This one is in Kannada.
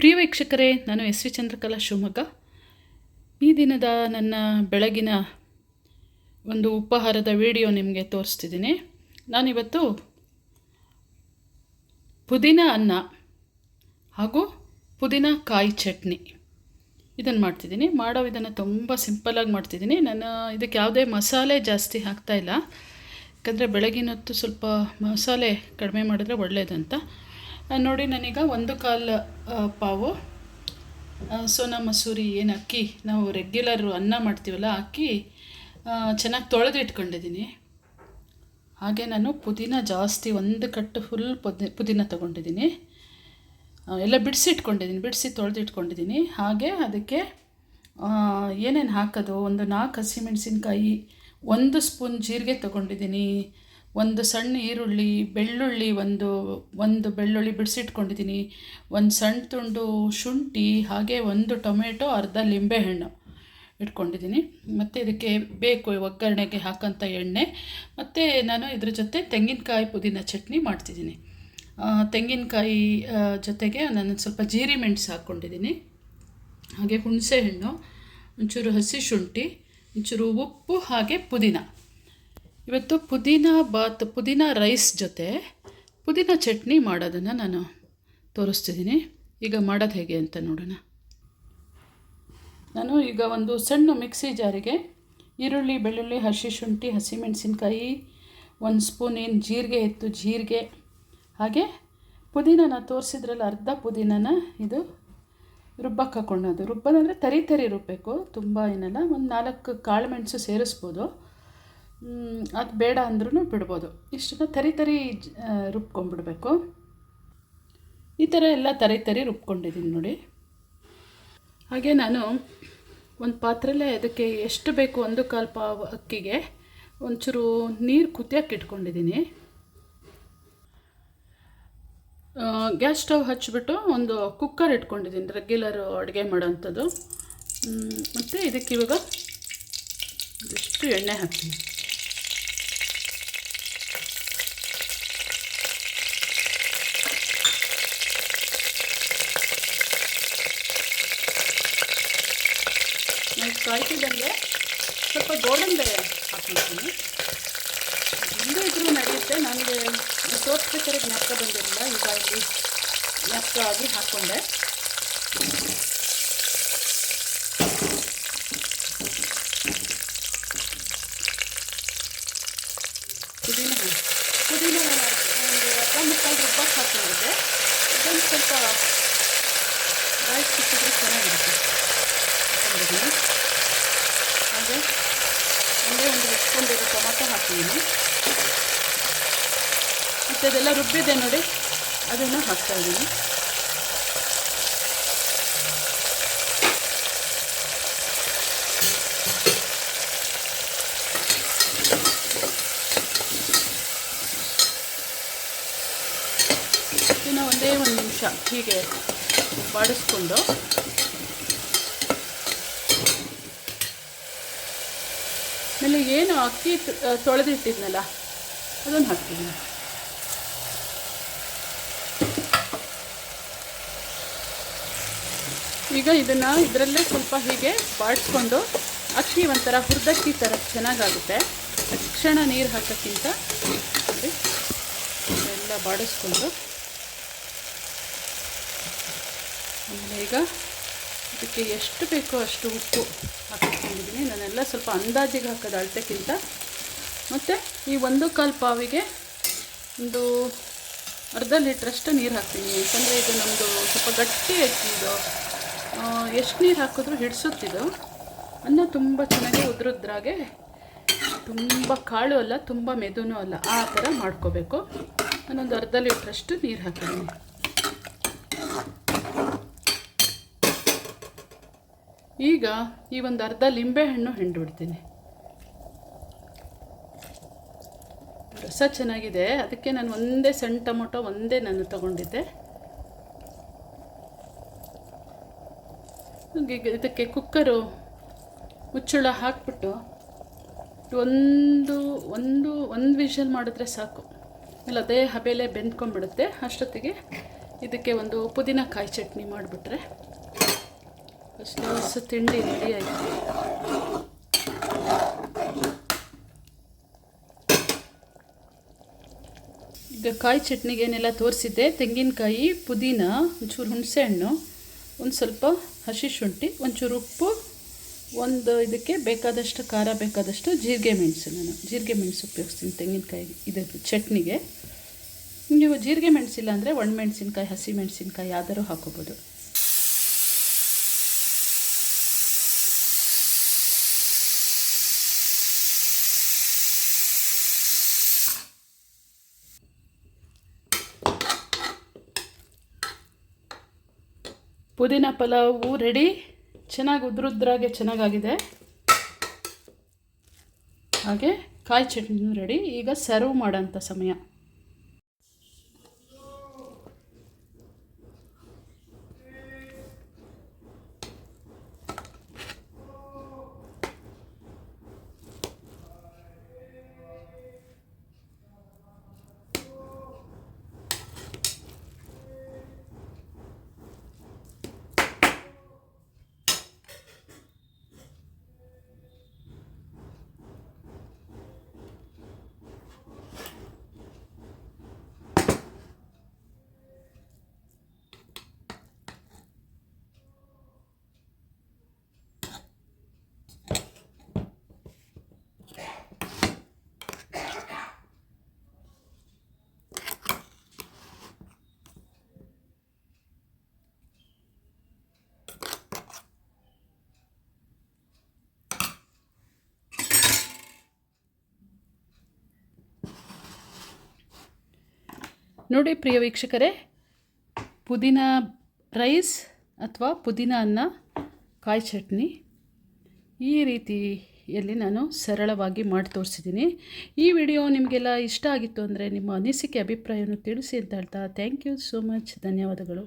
ಪ್ರಿಯ ವೀಕ್ಷಕರೇ, ನಾನು ಎಸ್ ವಿ ಚಂದ್ರಕಲಾ ಶಿವಮೊಗ್ಗ. ಈ ದಿನದ ನನ್ನ ಬೆಳಗಿನ ಒಂದು ಉಪಹಾರದ ವಿಡಿಯೋ ನಿಮಗೆ ತೋರಿಸ್ತಿದ್ದೀನಿ. ನಾನಿವತ್ತು ಪುದೀನ ಅನ್ನ ಹಾಗೂ ಪುದೀನ ಕಾಯಿ ಚಟ್ನಿ ಇದನ್ನು ಮಾಡ್ತಿದ್ದೀನಿ. ಮಾಡೋ ವಿಧಾನ ತುಂಬ ಸಿಂಪಲ್ಲಾಗಿ ಮಾಡ್ತಿದ್ದೀನಿ. ನಾನು ಇದಕ್ಕೆ ಯಾವುದೇ ಮಸಾಲೆ ಜಾಸ್ತಿ ಹಾಕ್ತಾಯಿಲ್ಲ, ಯಾಕಂದರೆ ಬೆಳಗಿನ ಹೊತ್ತು ಸ್ವಲ್ಪ ಮಸಾಲೆ ಕಡಿಮೆ ಮಾಡಿದ್ರೆ ಒಳ್ಳೆಯದಂತ. ನೋಡಿ, ನಾನೀಗ 1/4 ಪಾವು ಸೋನಾ ಮಸೂರಿ ಏನು ಅಕ್ಕಿ ನಾವು ರೆಗ್ಯುಲರ್ ಅನ್ನ ಮಾಡ್ತೀವಲ್ಲ, ಅಕ್ಕಿ ಚೆನ್ನಾಗಿ ತೊಳೆದು ಇಟ್ಕೊಂಡಿದ್ದೀನಿ. ಹಾಗೆ ನಾನು ಪುದೀನ ಜಾಸ್ತಿ 1 ಕಟ್ಟು ಫುಲ್ ಪುದೀನ ತೊಗೊಂಡಿದ್ದೀನಿ. ಎಲ್ಲ ಬಿಡಿಸಿ ತೊಳೆದು ಇಟ್ಕೊಂಡಿದ್ದೀನಿ. ಹಾಗೆ ಅದಕ್ಕೆ ಏನೇನು ಹಾಕೋದು, 4 ಹಸಿಮೆಣಸಿನ್ಕಾಯಿ, 1 ಸ್ಪೂನ್ ಜೀರಿಗೆ ತೊಗೊಂಡಿದ್ದೀನಿ, 1 ಸಣ್ಣ ಈರುಳ್ಳಿ, ಬೆಳ್ಳುಳ್ಳಿ ಒಂದು ಬೆಳ್ಳುಳ್ಳಿ ಬಿಡಿಸಿಟ್ಕೊಂಡಿದ್ದೀನಿ, 1 ಸಣ್ಣ ತುಂಡು ಶುಂಠಿ, ಹಾಗೆ 1 ಟೊಮೆಟೊ, ಅರ್ಧ ಲಿಂಬೆಹಣ್ಣು ಇಟ್ಕೊಂಡಿದ್ದೀನಿ. ಮತ್ತು ಇದಕ್ಕೆ ಬೇಕು ಒಗ್ಗರಣೆಗೆ ಹಾಕೋಂಥ ಎಣ್ಣೆ. ಮತ್ತು ನಾನು ಇದ್ರ ಜೊತೆ ತೆಂಗಿನಕಾಯಿ ಪುದೀನ ಚಟ್ನಿ ಮಾಡ್ತಿದ್ದೀನಿ. ತೆಂಗಿನಕಾಯಿ ಜೊತೆಗೆ ನಾನು ಸ್ವಲ್ಪ ಜೀರಿಗೆ ಮೆಣಸು ಹಾಕ್ಕೊಂಡಿದ್ದೀನಿ. ಹಾಗೆ ಹುಣಸೆ ಹಣ್ಣು, ಒಂಚೂರು ಹಸಿ ಶುಂಠಿ, ಒಂಚೂರು ಉಪ್ಪು, ಹಾಗೆ ಪುದೀನ. ಇವತ್ತು ಪುದೀನ ರೈಸ್ ಜೊತೆ ಪುದೀನ ಚಟ್ನಿ ಮಾಡೋದನ್ನು ನಾನು ತೋರಿಸ್ತಿದ್ದೀನಿ. ಈಗ ಮಾಡೋದು ಹೇಗೆ ಅಂತ ನೋಡೋಣ. ನಾನು ಈಗ ಒಂದು ಸಣ್ಣ ಮಿಕ್ಸಿ ಜಾರಿಗೆ ಈರುಳ್ಳಿ, ಬೆಳ್ಳುಳ್ಳಿ, ಹಸಿ ಶುಂಠಿ, ಹಸಿಮೆಣಸಿನ್ಕಾಯಿ, 1 ಸ್ಪೂನ್ ಜೀರಿಗೆ, ಹಾಗೆ ಪುದೀನ ತೋರಿಸಿದ್ರಲ್ಲಿ ಅರ್ಧ ಪುದೀನನ ಇದು ರುಬ್ಬಕ್ಕೆ ಹಾಕೊಳ್ಳೋದು. ರುಬ್ಬೋದಂದರೆ ತರಿ ರುಬ್ಬಬೇಕು, ತುಂಬ ಏನಲ್ಲ. 4 ಕಾಳು ಮೆಣಸು ಸೇರಿಸ್ಬೋದು, ಅದು ಬೇಡ ಅಂದ್ರೂ ಬಿಡ್ಬೋದು. ಇಷ್ಟನ್ನು ತರಿ ರುಬ್ಕೊಂಡ್ಬಿಡ್ಬೇಕು. ಈ ಥರ ಎಲ್ಲ ತರಿ ರುಬ್ಕೊಂಡಿದ್ದೀನಿ ನೋಡಿ. ಹಾಗೆ ನಾನು ಒಂದು ಪಾತ್ರೆಯಲ್ಲೇ ಅದಕ್ಕೆ ಎಷ್ಟು ಬೇಕು 1/4 ಪಾವು ಅಕ್ಕಿಗೆ ಒಂಚೂರು ನೀರು ಕುದಿಯೋಕ್ಕೆ ಇಟ್ಕೊಂಡಿದ್ದೀನಿ. ಗ್ಯಾಸ್ ಸ್ಟವ್ ಹಚ್ಚಿಬಿಟ್ಟು ಒಂದು ಕುಕ್ಕರ್ ಇಟ್ಕೊಂಡಿದ್ದೀನಿ, ರೆಗ್ಯುಲರ್ ಅಡುಗೆ ಮಾಡೋವಂಥದ್ದು. ಮತ್ತು ಇದಕ್ಕೆ ಇವಾಗ ಇಷ್ಟು ಎಣ್ಣೆ ಹಾಕ್ತೀನಿ. ಕಾಯ್ತಿದ್ದಂಗೆ ಸ್ವಲ್ಪ ಗೋಲ್ಡನ್ ಬೇಳೆ ಹಾಕ್ಕೊಳ್ತೀನಿ. ಹಿಂದೆ ಇದ್ರೂ ನಡೆಯುತ್ತೆ, ನನಗೆ ತೋರಿಸ್ಬೇಕಾದ್ರೆ ಜ್ಞಾಪಕ ಬಂದಿರಲಿಲ್ಲ, ಈಗ ಇಲ್ಲಿ ಜ್ಞಾಪಕ ಆಗಿ ಹಾಕ್ಕೊಂಡೆ. ಪುದೀನ ಒಂದು ಅರ್ಧ ಮುಕ್ಕಾಲು ರುಬ್ಬಕ್ಕೆ ಹಾಕೊಂಡಿದ್ದೆ. ಇದೊಂದು ಸ್ವಲ್ಪ ರೈಸ್ ಸಿಕ್ಕಿದ್ರೆ ಚೆನ್ನಾಗಿರುತ್ತೆ. ಹಾಗೆ ಒಂದೇ ಒಂದು ಹೆಚ್ಕೊಂಡಿರೋ ಟೊಮಾಟೊ ಹಾಕಿದ್ದೀನಿ. ಮತ್ತು ಅದೆಲ್ಲ ರುಬ್ಬಿದೆ ನೋಡಿ, ಅದನ್ನು ಹಾಕ್ತಾಯಿದ್ದೀನಿ. ಇನ್ನು ಒಂದೇ 1 ನಿಮಿಷ ಹೀಗೆ ಬಾಡಿಸ್ಕೊಂಡು ಆಮೇಲೆ ಏನು ಅಕ್ಕಿ ತೊಳೆದಿಟ್ಟಿದ್ನಲ್ಲ ಅದನ್ನು ಹಾಕ್ತೀನಿ. ಈಗ ಇದನ್ನು ಇದರಲ್ಲೇ ಸ್ವಲ್ಪ ಹೀಗೆ ಬಾಡಿಸ್ಕೊಂಡು ಅಕ್ಕಿ ಒಂಥರ ಹುರಿದಕ್ಕಿ ಥರ ಚೆನ್ನಾಗಾಗುತ್ತೆ. ತಕ್ಷಣ ನೀರು ಹಾಕೋಕ್ಕಿಂತ ನೋಡಿ ಎಲ್ಲ ಬಾಡಿಸ್ಕೊಂಡು ಆಮೇಲೆ ಈಗ ಇದಕ್ಕೆ ಎಷ್ಟು ಬೇಕೋ ಅಷ್ಟು ಉಪ್ಪು ಹಾಕಿಕೊಂಡಿದ್ದೀನಿ. ನಾನೆಲ್ಲ ಸ್ವಲ್ಪ ಅಂದಾಜಿಗೆ ಹಾಕೋದು, ಅಳತೆಕ್ಕಿಂತ. ಮತ್ತು ಈ 1/4 ಪಾವಿಗೆ ಒಂದು ಅರ್ಧ ಲೀಟ್ರಷ್ಟು ನೀರು ಹಾಕ್ತೀನಿ, ಯಾಕಂದರೆ ಇದು ನಮ್ಮದು ಸ್ವಲ್ಪ ಗಟ್ಟಿ ಅಕ್ಕಿ. ಇದು ಎಷ್ಟು ನೀರು ಹಾಕಿದ್ರೂ ಹಿಡಿಸುತ್ತಿದ್ದು ಅನ್ನ ತುಂಬ ಚೆನ್ನಾಗಿ ಉದ್ರುದ್ರಾಗೆ, ತುಂಬ ಕಾಳು ಅಲ್ಲ, ತುಂಬ ಮೆದುನೂ ಅಲ್ಲ, ಆ ಥರ ಮಾಡ್ಕೋಬೇಕು. ನಾನೊಂದು ಅರ್ಧ ಲೀಟ್ರಷ್ಟು ನೀರು ಹಾಕಿದ್ದೀನಿ. ಈಗ ಈ ಒಂದು ಅರ್ಧ ಲಿಂಬೆಹಣ್ಣು ಹಿಂಡ್ಬಿಡ್ತೀನಿ. ರಸ ಚೆನ್ನಾಗಿದೆ, ಅದಕ್ಕೆ ನಾನು ಒಂದೇ ಸಣ್ಣ ಟೊಮೊಟೊ ನಾನು ತೊಗೊಂಡಿದ್ದೆ. ಇದಕ್ಕೆ ಕುಕ್ಕರು ಮುಚ್ಚಳ ಹಾಕ್ಬಿಟ್ಟು ಒಂದು ವಿಷಲ್ ಮಾಡಿದ್ರೆ ಸಾಕು. ಆಮೇಲೆ ಅದೇ ಹಬೆಲೆ ಬೆಂದ್ಕೊಂಡ್ಬಿಡುತ್ತೆ. ಅಷ್ಟೊತ್ತಿಗೆ ಇದಕ್ಕೆ ಒಂದು ಪುದೀನ ಕಾಯಿ ಚಟ್ನಿ ಮಾಡಿಬಿಟ್ರೆ ಅಷ್ಟು ತಿಂಡಿ ರೆಡಿ ಆಯಿತು. ಈಗ ಕಾಯಿ ಚಟ್ನಿಗೆ ಏನೆಲ್ಲ ತೋರಿಸಿದ್ದೆ, ತೆಂಗಿನಕಾಯಿ, ಪುದೀನ, ಒಂಚೂರು ಹುಣಸೆಹಣ್ಣು, ಒಂದು ಸ್ವಲ್ಪ ಹಸಿ ಶುಂಠಿ, ಒಂಚೂರು ಉಪ್ಪು, ಒಂದು ಇದಕ್ಕೆ ಬೇಕಾದಷ್ಟು ಖಾರ, ಬೇಕಾದಷ್ಟು ಜೀರಿಗೆ ಮೆಣಸು. ನಾನು ಜೀರಿಗೆ ಮೆಣಸು ಉಪಯೋಗಿಸ್ತೀನಿ ತೆಂಗಿನಕಾಯಿ ಇದು ಚಟ್ನಿಗೆ. ನೀವು ಜೀರಿಗೆ ಮೆಣಸಿಲ್ಲ ಅಂದರೆ ಒಣಮೆಣಸಿನ್ಕಾಯಿ, ಹಸಿ ಮೆಣಸಿನ್ಕಾಯಿ ಯಾವ್ದಾರು ಹಾಕೋಬೋದು. ಪುದೀನ ಪಲಾವು ರೆಡಿ. ಚೆನ್ನಾಗಿ ಉದ್ರುದ್ರಾಗೆ ಚೆನ್ನಾಗಾಗಿದೆ. ಹಾಗೆ ಕಾಯಿ ಚಟ್ನಿನೂ ರೆಡಿ. ಈಗ ಸರ್ವ್ ಮಾಡೋಂಥ ಸಮಯ. ನೋಡಿ ಪ್ರಿಯ ವೀಕ್ಷಕರೇ, ಪುದೀನ ರೈಸ್ ಅಥವಾ ಪುದೀನ ಅನ್ನ, ಕಾಯಿ ಚಟ್ನಿ ಈ ರೀತಿಯಲ್ಲಿ ನಾನು ಸರಳವಾಗಿ ಮಾಡಿ ತೋರಿಸಿದ್ದೀನಿ. ಈ ವಿಡಿಯೋ ನಿಮಗೆಲ್ಲ ಇಷ್ಟ ಆಗಿತ್ತು ಅಂದರೆ ನಿಮ್ಮ ಅನಿಸಿಕೆ, ಅಭಿಪ್ರಾಯವನ್ನು ತಿಳಿಸಿ ಅಂತ ಹೇಳ್ತಾ ಥ್ಯಾಂಕ್ ಯು ಸೋ ಮಚ್. ಧನ್ಯವಾದಗಳು.